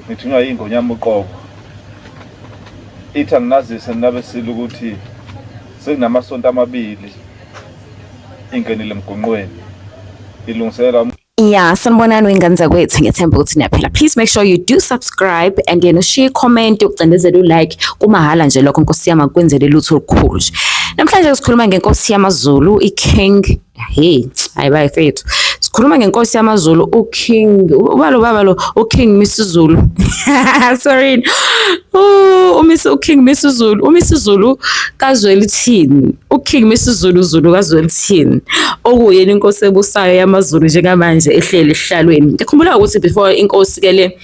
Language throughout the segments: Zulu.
ngithunywa yingonyama uqobo ithi anginazise nabesile ukuthi sekunamasonto amabili ingenile emgonqweni ilungiselela. Yeah, sanibonani wengane zakwethu, ngiyethemba ukuthi niyaphila. Please make sure you do subscribe and then share, comment, ucindezele ulike kumahala nje lokho Nkosi yami akwenzele lutho olukhulu nje. Namhlanje sikhuluma ngenkosi yamaZulu iKing. Hey, hayi fethu. Sikhuluma ngenkosi yamaZulu uKing. Ubalo uKing Misuzulu. Sorry. uKing Misuzulu. uMisuzulu kaZwelithini. uKing Misuzulu Zulu kaZwelithini. Okuyena inkosi ebusayo yamaZulu njengamanje ehleli ehlalweni. Ngikhumbula ukuthi before inkosi ke le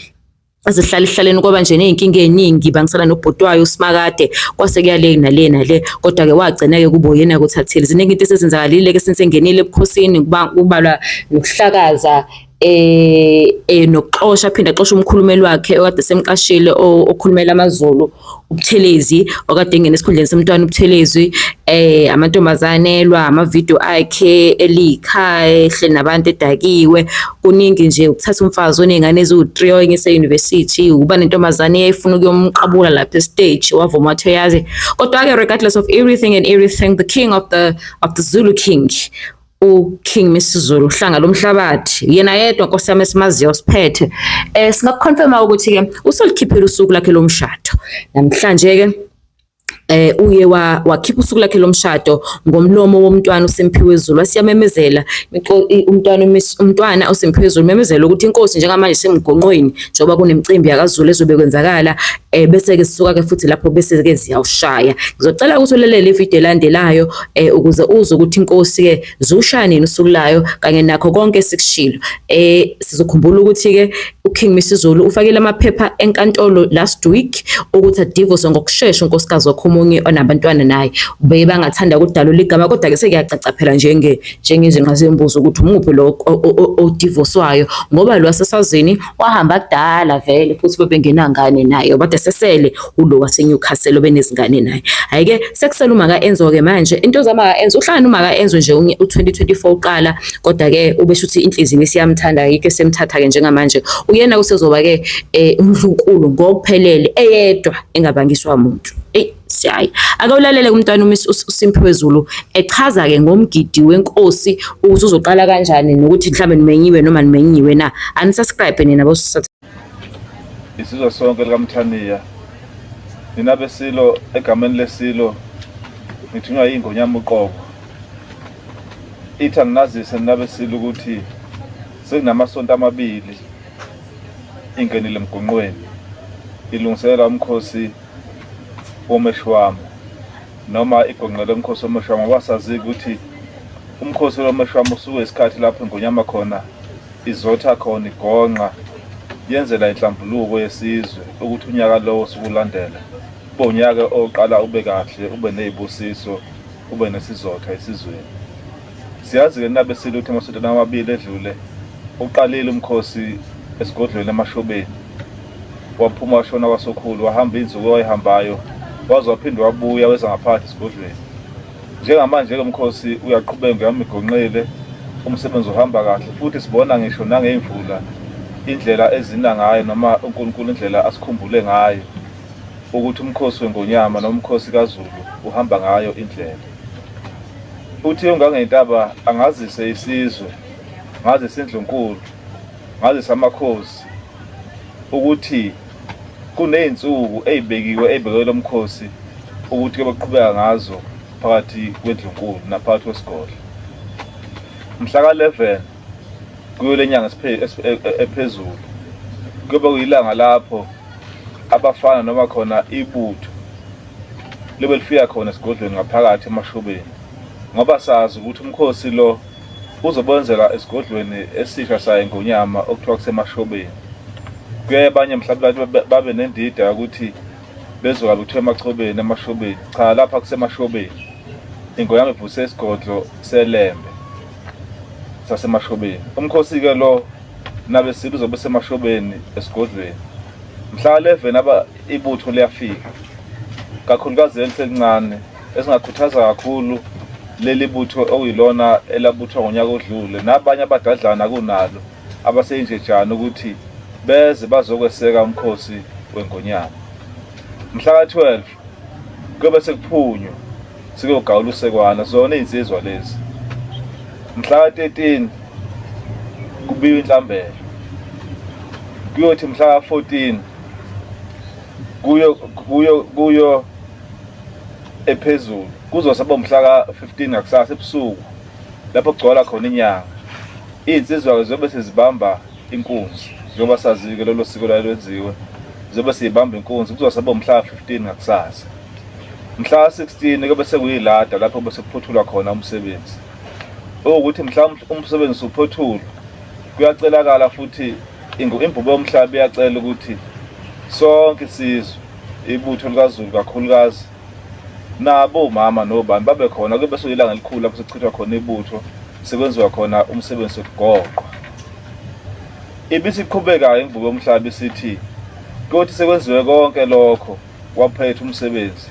azihlala ihlaleni kwaba nje nezinkinga eziningi bangisala nobhotwayo uSimakade kwase kuyale nale kodwa ke wagcina ke kubo yena ukuthathile ziningi into esezenzakalile ke sinsengenile ebukhosini kubalwa nokuhlakaza nokuxosha aphinda axosha umkhulumeli wakhe okade semqashile okhulumela amaZulu uButhelezi okade engena esikhundleni semntwana uButhelezi amantombazane elwa amavideo akhe elikhaya ehle nabantu edakiwe kuningi nje ukuthatha umfazi onezingane eziwu3 oyengise university uba nentombazane eyayifuna ukuyomqabula lapha estage wavuma wathi yazi kodwa ke regardless of everything the king of the Zulu king uKing Misuzulu uhlanga lomhlabathi yena yedwa Nkosi yami esimaziyo siphethe singakuconfirma ukuthi ke usolikhiphela usuku lakhe lomshado namhlanje ke uye wakhipha usuku lakhe lomshado ngomlomo womntwana uSemphiwe Zulu asiyamemezela umntwana uSemphiwe Zulu memezela ukuthi inkosi njengamanje semgonqweni njoba kunemicimbi yakaZulu ezobe kwenzakala bese ke sisuka ke futhi lapho bese ke ziyawushaya ngizocela ukuthi ulelele ivideo elandelayo ukuze uzwe ukuthi inkosi ke zushaya nini usuku layo kanye nakho konke sikushilo sizokhumbula ukuthi ke uKing Misuzulu ufakile amaphepha enkantolo last week ukuthi adivorce ngokusheshsha unkosikazi wakhe omunye onabantwana naye bebangathanda ukudalula igama kodwa ke sekuyacaca phela njengezinqa zembuzo ukuthi umuphi lo odivorcewayo ngoba lo wasesazini wahamba kudala vele futhi bebengenangane naye bade sesele ulo waseNewcastle obenezingane naye hayi ke sekusela uMaka Enzo ke manje into zamaMaka Enzo uhlangana uMaka Enzo nje u2024 uqala kodwa ke ubesho ukuthi inhliziyo isiyamthanda yike semthatha ke njengamanje uyena kusezoba ke uNdlunkulu ngokuphelele eyedwa engabangiswa umuntu siyayi akawulalele umntwana uSemphiwe Zulu echaza ke ngomgidi wenkosi ukuthi uzoqala kanjani nokuthi mhlambe nimenyiwe noma nimenyiwe na unsubscribe nina bosithatha isizwe sonke likaMthaniya nina besilo egameni lesilo ngithunywa yingonyama uqobo ithi anginazise nina besilo ukuthi sekunamasonto amabili ingenile emgonqweni ilungiselela umkhosi womeshwama noma igonqele umkhosi womeshwama wasazi ukuthi umkhosi womeshwama usuke isikhathi lapho ingonyama khona izotha khona igonqa yenzela inhlambuluko yesizwe ukuthi unyaka lowo sukulandela ube unyaka oqala ube kahle ube nezibusiso ube nesizotha esizweni siyazi ke nabesile ukuthi amasonto amabili edlule uqalile umkhosi esigodlweni eMashobeni waphuma washona kwaSokhulu wahamba inzuku oyihambayo waze waphinde wabuya weza ngaphansi esigodlweni njengamanje ke umkhosi uyaqhubeka ngiyamigonqile umsebenzi uhamba kahle futhi sibona ngisho nangeimvula indlela ezina ngayo noma uNkulunkulu indlela asikhumbule ngayo ukuthi umkhosi wengonyama nomkhosi kaZulu uhamba ngayo indlela uthi ungangentaba angazise isizwe ngazise iNdlunkulu ngazise amakhosi ukuthi kuneyinsuku ezibekelwe umkhosi ukuthi ke baqhubeka ngazo phakathi kweNdlunkulu naphakathi kweSigodlo mhla ka11 kuyole nyanga ephezulu kube kuyilanga lapho abafana noma khona ibutho libe lifika khona esigodlweni ngaphakathi eMashobeni ngoba sazi ukuthi umkhosi lo uzobenzela esigodlweni esisha saye ngonyama okuthiwa kuseMashobeni kuyabanye mhlawumbe babe nendida ukuthi bezoka kuthiwa emachobeni eMashobeni cha lapha kuseMashobeni ingonyama ivuse isigodlo selembe saseMashobeni umkhosi ke lo nabesile uzobe seMashobeni esigodlweni mhla 11 ibutho liyafika kakhulukazi elincane esingakhuthaza kakhulu leli butho okuyilona elabuthwa ngonyaka odlule nabanye abadadlana kunalo abaseyinjejana ukuthi beze bazokweseka umkhosi weNgonyama. Mhla ka-12 kuyobe sekuphunywa sikuyogawula usekwana zona iy'nsizwa lezi. Mhla ka-13 kubiwa inhlambelo. Kuyothi mhla ka-14 kuyo ephezulu kuzosaba mhla ka-15 ngakusasa ebusuku lapho kugcwala khona inyanga. Iy'nsizwa-ke ziyobe sezibamba inkunzi njengoba sazi-ke lolo siko lwenziwe, ziyobe siyibamba inkunzi kuzosaba mhla ka-15 ngakusasa. Mhla ka-16 kuyobe sekuyilada lapho bese kuphothulwa khona umsebenzi. Ukuthi mhla umsebenzi usuphothulwa kuyacelakala futhi imvubo yomhlaba iyacela ukuthi sonke isizwe, ibutho likaZulu kakhulukazi, nabo omama nobani babe khona. Kube sekuyilanga elikhulu lapho sekuchithwa khona ibutho sekwenziwa khona umsebenzi wokugoqwa. Ibisiqhubeka-ke imvubo yomhlaba isithi kuyothi sekwenziwe konke lokho waphetha umsebenzi.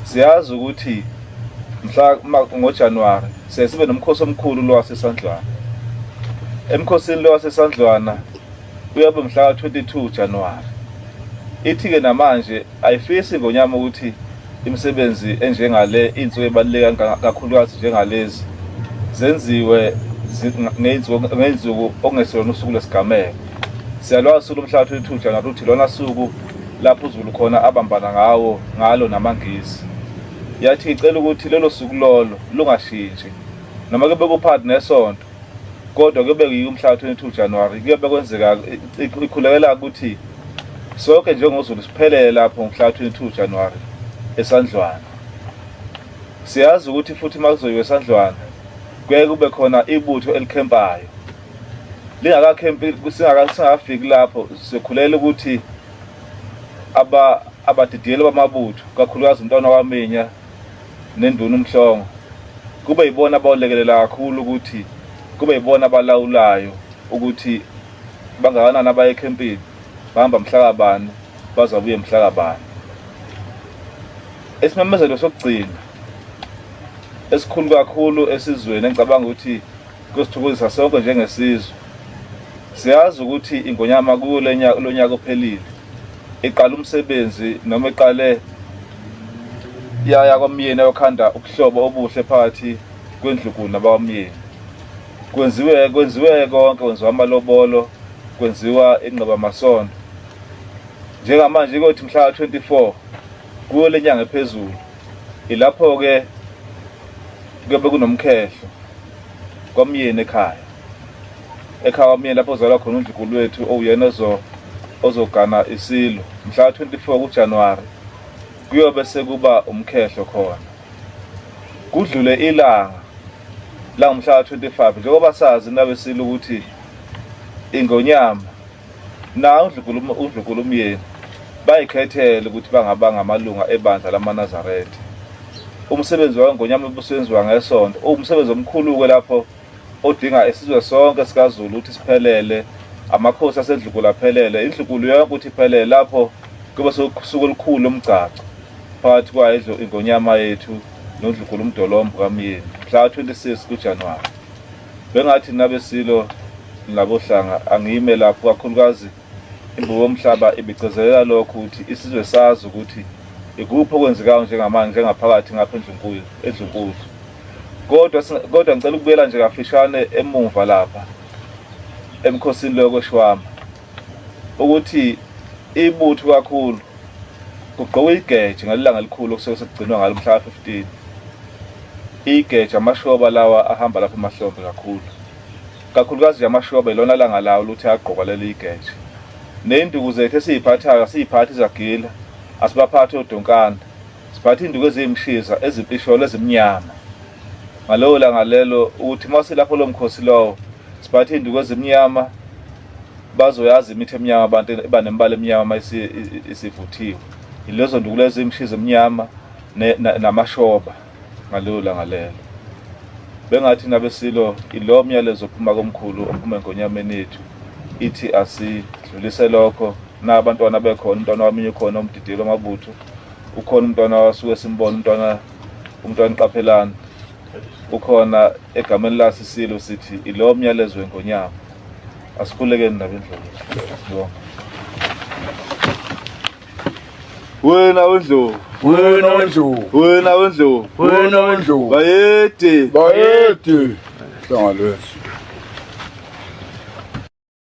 Siyazi ukuthi mhla ngoJanuwari sibe nomkhosi omkhulu lo waseSandlwana. Emkhosini lo waseSandlwana uyabe mhla ka-22 Januwari. Ithi-ke namanje ayifisi iNgonyama ukuthi imisebenzi enjengale, iy'nsuku ey'baluleke kakhulukazi njengalezi zenziwe ngey'nsuku okungesilona usuku lesigameko. Siyalwazi usuku lomhla ka-22 Januwari ukuthi lona suku lapho uZulu khona abambana ngalo namaNgisi. Yathi icela ukuthi lelo suku lolo lungashintshi noma kube kuphakathi nesonto, kodwa kube umhla ka-22 Januwari kuyobe kwenzeka ikhulekela ukuthi sonke njengoZulu siphelele lapho ngomhla ka-22 Januwari eSandlwana. Siyazi ukuthi futhi uma kuzoyiwa eSandlwana kuye kube khona ibutho elikhempayo. Lingakakhempi singakafiki lapho sikhulela ukuthi abadidiyeli bamabutho kakhulukazi umntwana waminya nenduna uMhlongo kube yibona abawulekelela kakhulu ukuthi kube yibona abalawulayo ukuthi bangakanani abaye ekhempini, bahamba mhla kabani, bazabuye mhla kabani. Esimemezelo sokugcina esikhulu kakhulu esizweni engicabanga ukuthi kusithokozisa sonke njengesizwe, siyazi ukuthi iNgonyama kulo nyaka ophelile iqala umsebenzi noma iqale yaya kwaMyeni yokhanda ubuhlobo obuhle phakathi kweNdlunkulu nabakwamyeni. Kwenziwe konke, kwenziwa amalobolo, kwenziwa ingqabamasondo. Njengamanje kothi mhla ka-24 kuyo le nyanga ephezulu ilapho-ke kuyobe kunomkhehlo kwaMyeni ekhaya kwaMyeni lapho ozalwa khona uNdlunkulu wethu owuyena ozogana isilo. Mhla ka-24 kuJanuwari kuyobe sekuba umkhehlo khona. Kudlule ilanga la ngomhla ka-25 njengoba sazi nabesilo ukuthi iNgonyama na uNdlunkulu uMyeni bayikhethele ukuthi bangaba ngamalunga ebandla lamaNazaretha. Umsebenzi waNgonyama ubusenziwa ngesonto, umsebenzi omkhulu-ke lapho odinga isizwe sonke sikaZulu ukuthi siphelele, amakhosi aseNdlunkulu aphelele, iNdlunkulu yonke ukuthi iphelele. Lapho kube suku olukhulu lomgcagco phakathi kwayo iNgonyama yethu noNdlunkulu uMdolomba kaMyeni mhla ka-26 kuJanuwari. Bengathi nabesilo nabohlanga angiyime lapho kakhulukazi imvubo yomhlaba ibigcizelela lokho ukuthi isizwe sazi ukuthi ikuphi okwenzekayo njengamanje njengaphakathi ngapha eNdlunkulu. Kodwa ngicela ukubuyela nje kafishane emuva lapha emkhosini lo kweShwama ukuthi ibutho kakhulu kugqokwa igeja ngelanga elikhulu okusuke sekugcinwa ngalo mhla ka-15. Igeja amashoba lawa ahamba lapha emahlombe kakhulukazi amashoba ilona langa lawo ukuthi agqoka leli igeja. Ney'nduku zethu esiy'phathayo asiy'phathi izagila, asibaphathi odonkana, siphatha iy'nduku eziyimshiza ezipisholo ezimnyama. Ngalowo langa lelo ukuthi uma silapho lo mkhosi lowo siphatha iy'nduku ezimnyama bazoyazi imithi emnyama abantu ebanemibala emnyama uma isivuthiwe. Ilezo nduku lezo imshiza emnyama namashoba ngalowo langa lelo. Bengathi nabesilo ilo myalezo ophuma komkhulu ophuma eNgonyameni yethu ithi asidlulise lokho nabantwana bekhona, umntwana wami ukhona umdidiyelo wamabutho, ukhona umntwana wasuke simbona umntwana Qaphelani, ukhona egameni laSisilo sithi ilo myalezo weNgonyama Asikhulekeni nabendlovu. Sibonga. Wena wendlovu. Wena wendlovu. Wena wendlovu. Wena wendlovu. Bayede. Bayede. Sangalweso.